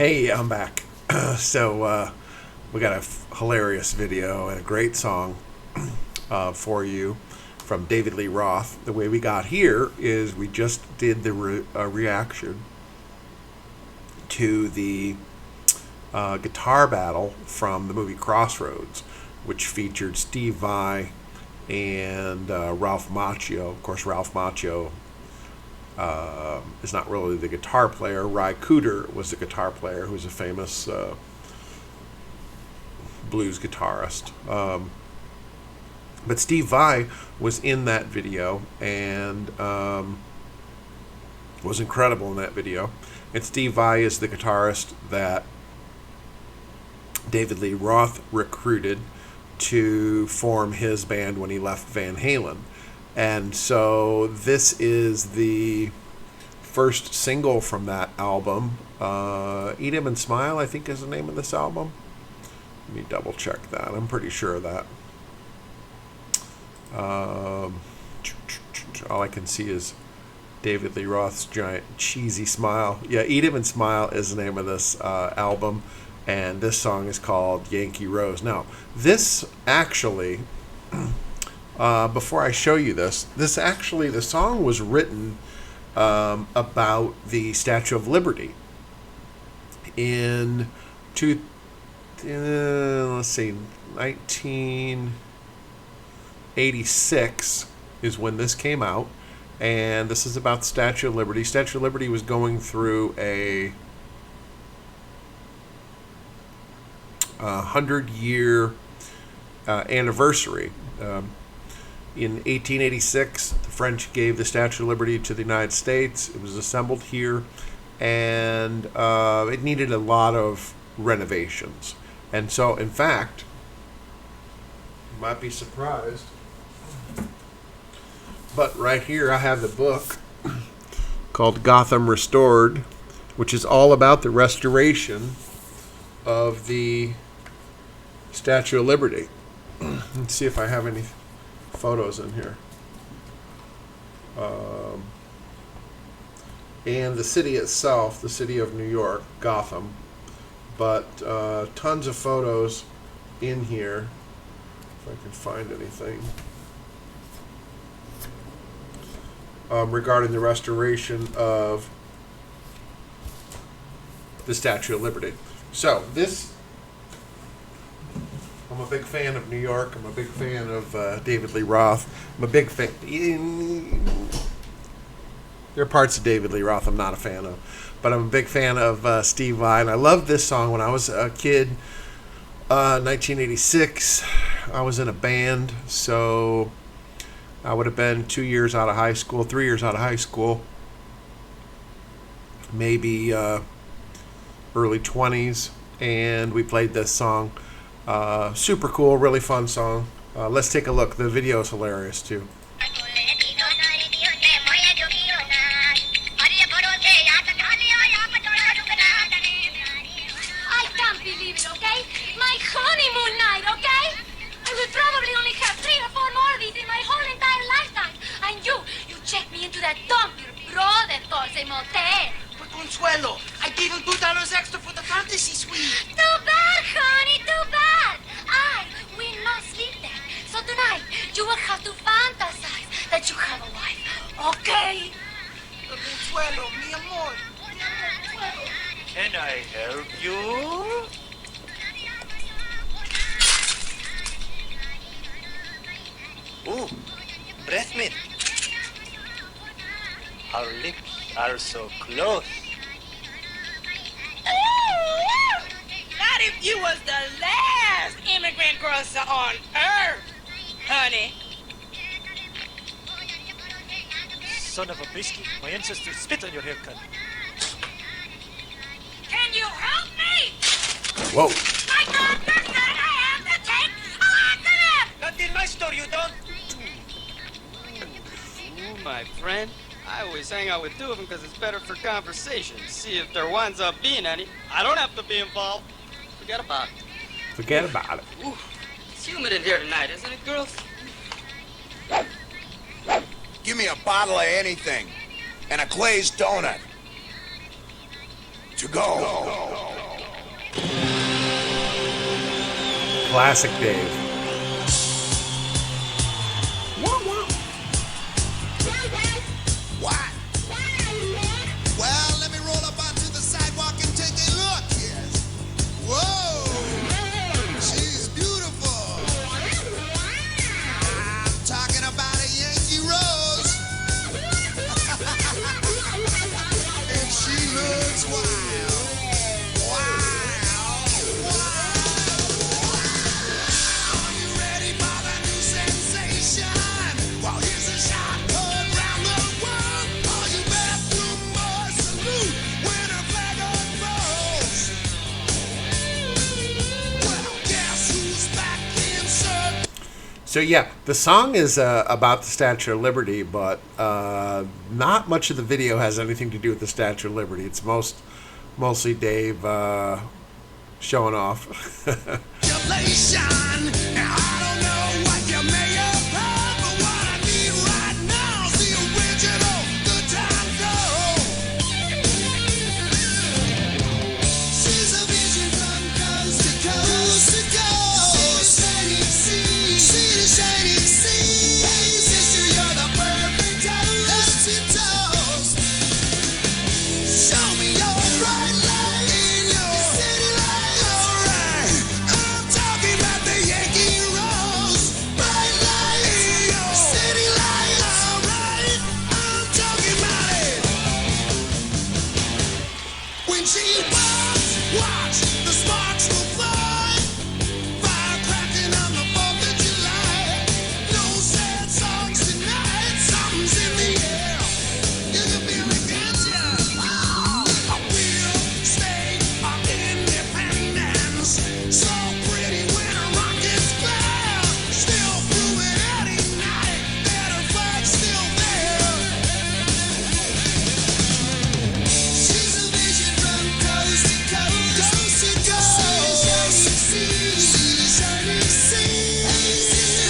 Hey, I'm back. We got a hilarious video and a great song for you from David Lee Roth. The way we got here is we just did the reaction to the guitar battle from the movie Crossroads, which featured Steve Vai and Ralph Macchio. Of course, Ralph Macchio is not really the guitar player. Ry Cooder was the guitar player, who's a famous blues guitarist. But Steve Vai was in that video and was incredible in that video. And Steve Vai is the guitarist that David Lee Roth recruited to form his band when he left Van Halen. And so this is the first single from that album. Eat 'Em and Smile, I think, is the name of this album. Let me double check that. I'm pretty sure of that. All I can see is David Lee Roth's giant cheesy smile. Yeah, Eat 'Em and Smile is the name of this album, and this song is called Yankee Rose. Now, this actually, before I show you this actually, the song was written about the Statue of Liberty in 1986 is when this came out, and this is about the Statue of Liberty. Statue of Liberty was going through a 100-year anniversary. In 1886, the French gave the Statue of Liberty to the United States. It was assembled here, and it needed a lot of renovations. And so, in fact, you might be surprised, but right here I have the book called Gotham Restored, which is all about the restoration of the Statue of Liberty. Let's see if I have any photos in here. And the city itself, the city of New York, Gotham, but tons of photos in here, if I can find anything, regarding the restoration of the Statue of Liberty. So this, I'm a big fan of New York. I'm a big fan of David Lee Roth. I'm a big fan. There are parts of David Lee Roth I'm not a fan of, but I'm a big fan of Steve Vai, and I loved this song when I was a kid. 1986, I was in a band, so I would have been 2 years out of high school, 3 years out of high school, maybe early 20s, and we played this song. Super cool, really fun song. Let's take a look. The video is hilarious too. I can't believe it, okay? My honeymoon night, okay? I will probably only have 3 or 4 more of these in my whole entire lifetime. And you checked me into that dump, your brother calls a motel. But Consuelo, I gave him $2 extra for the fantasy suite. Too bad, honey, too bad. I will not sleep there. So tonight, you will have to fantasize that you have a wife, okay? Consuelo, mi amor. Consuelo. Can I help you? Ooh, breath mint. Our lips are so close. Not if you was the last immigrant grocer on earth, honey. Son of a biscuit, my ancestors spit on your haircut. Can you help me? Whoa. My doctor said I have to take a laxative. Not in my store, you don't. Ooh, my friend. I always hang out with 2 of them because it's better for conversation. See if there winds up being any. I don't have to be involved. Forget about it. Forget about it. Ooh, it's humid in here tonight, isn't it, girls? Give me a bottle of anything and a glazed donut. To go. Classic Dave. What? Well, let me roll up onto the sidewalk and take a look. Yes. Whoa! She's beautiful. I'm talking about a Yankee Rose. And she looks wild. Wild. Are you ready for the new sensation? Well, here's a shot heard round the world. All you bathroom boys salute when her flag unfurls. Well, guess who's back in circle? So yeah, the song is about the Statue of Liberty, but not much of the video has anything to do with the Statue of Liberty. It's mostly Dave showing off. Congratulations. Now, I don't know what you may have heard, but what I need right now is the original Good Time Girl. She's a vision from coast to coast to coast. Shining sea, shining sea. Sister, you're the perfect toast to toast. Show me your bright light in your city light. Alright, I'm talking about the Yankee Rose. Bright light in your city light. Alright, I'm talking about it. When she walks, watch the sparks will fly. Fire cracking on the 4th of July. No sad songs tonight. Something's in the air. You can feel it, can't ya? A real state of independence. So pretty when her rockets flare. Still proving any night that her flag's still there. She's a vision from coast to coast, coast to coast. Shining sea, shining sea.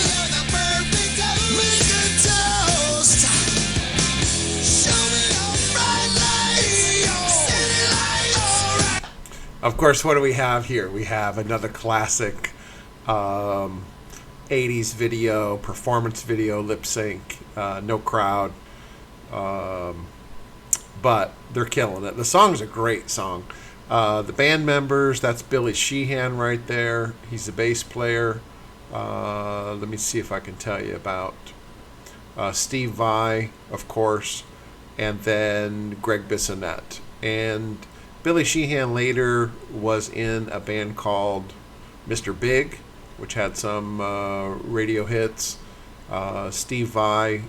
You're the perfect toast. Make a toast. Show me your bright light, your city light. Alright. Of course, what do we have here? We have another classic 80s video, performance video, lip sync, no crowd. But they're killing it. The song's a great song. The band members, that's Billy Sheehan right there. He's the bass player. Let me see if I can tell you about Steve Vai, of course, and then Greg Bissonette. And Billy Sheehan later was in a band called Mr. Big, which had some radio hits. Steve Vai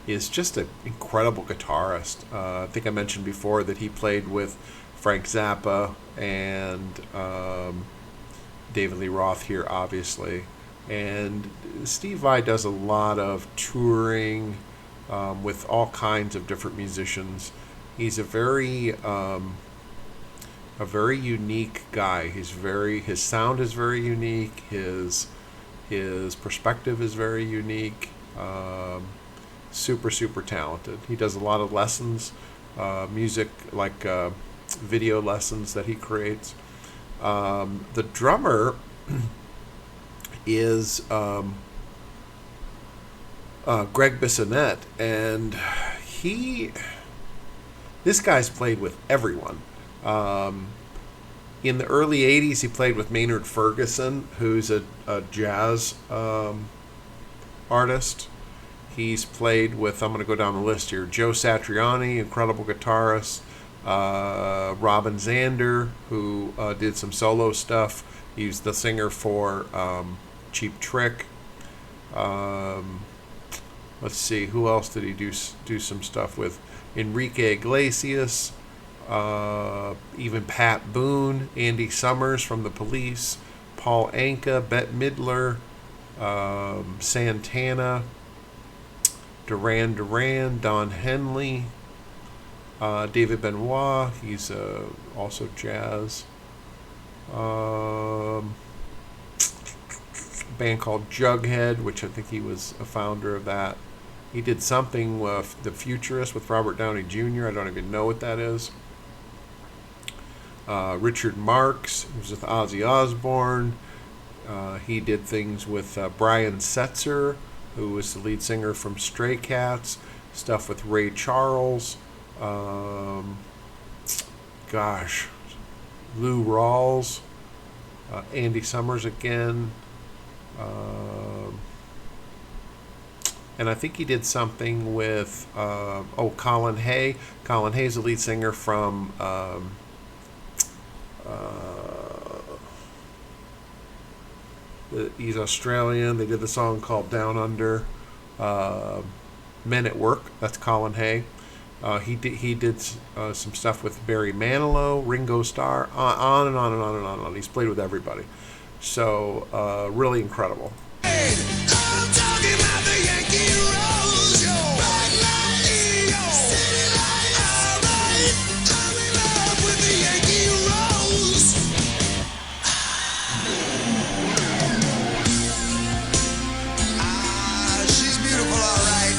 is just an incredible guitarist. I think I mentioned before that he played with Frank Zappa and David Lee Roth here, obviously. And Steve Vai does a lot of touring with all kinds of different musicians. He's a very unique guy. His sound is very unique. His perspective is very unique. Super talented. He does a lot of lessons, music like video lessons that he creates. The drummer is Greg Bissonette, and this guy's played with everyone. In the early 80s, he played with Maynard Ferguson, who's a jazz artist. He's played with, I'm going to go down the list here, Joe Satriani, incredible guitarist, Robin Zander, who did some solo stuff. He's the singer for Cheap Trick. Let's see, who else did he do some stuff with? Enrique Iglesias, even Pat Boone, Andy Summers from The Police, Paul Anka, Bette Midler, Santana, Duran Duran, Don Henley, David Benoit, he's also jazz. Band called Jughead, which I think he was a founder of that. He did something with The Futurist with Robert Downey Jr. I don't even know what that is. Richard Marx, who was with Ozzy Osbourne. He did things with Brian Setzer, who was the lead singer from Stray Cats, stuff with Ray Charles, gosh, Lou Rawls, Andy Summers again, and I think he did something with Colin Hay. Colin Hay's the lead singer from he's Australian. They did the song called Down Under. Men at Work. That's Colin Hay. He did some stuff with Barry Manilow, Ringo Starr, on and on and on and on and on. He's played with everybody. So really incredible. I'm talking about the Yankee Rose, yo. Bright lights, yo. City lights, alright. I'm in love with the Yankee Rose. She's beautiful, alright.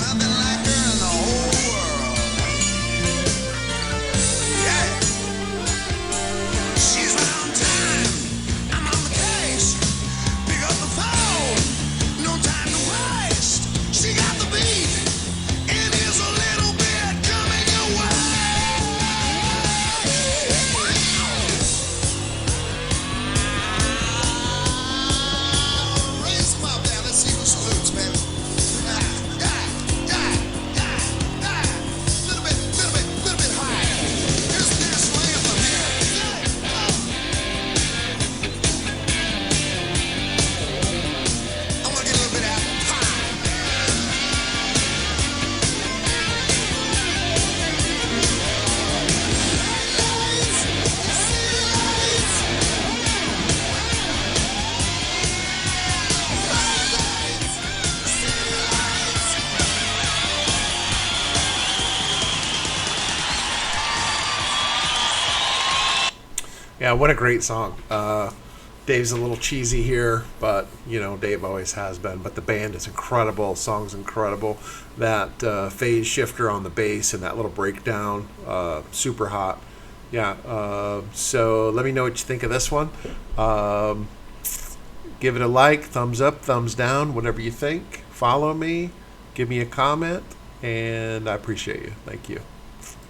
Nothing like her in the whole world. Yeah. She's right on time. I'm on the case. Pick up the phone. No time to waste. She got the beat. And here's a little bit coming your way. Raise them up there. Let's see who salutes, baby. Little bit higher. Here's the national anthem here. I want to get a little bit out high. Yeah, what a great song. Dave's a little cheesy here, but Dave always has been. But the band is incredible. The song's incredible. That phase shifter on the bass and that little breakdown, super hot. Yeah. So let me know what you think of this one. Give it a like, thumbs up, thumbs down, whatever you think. Follow me, give me a comment, and I appreciate you. Thank you.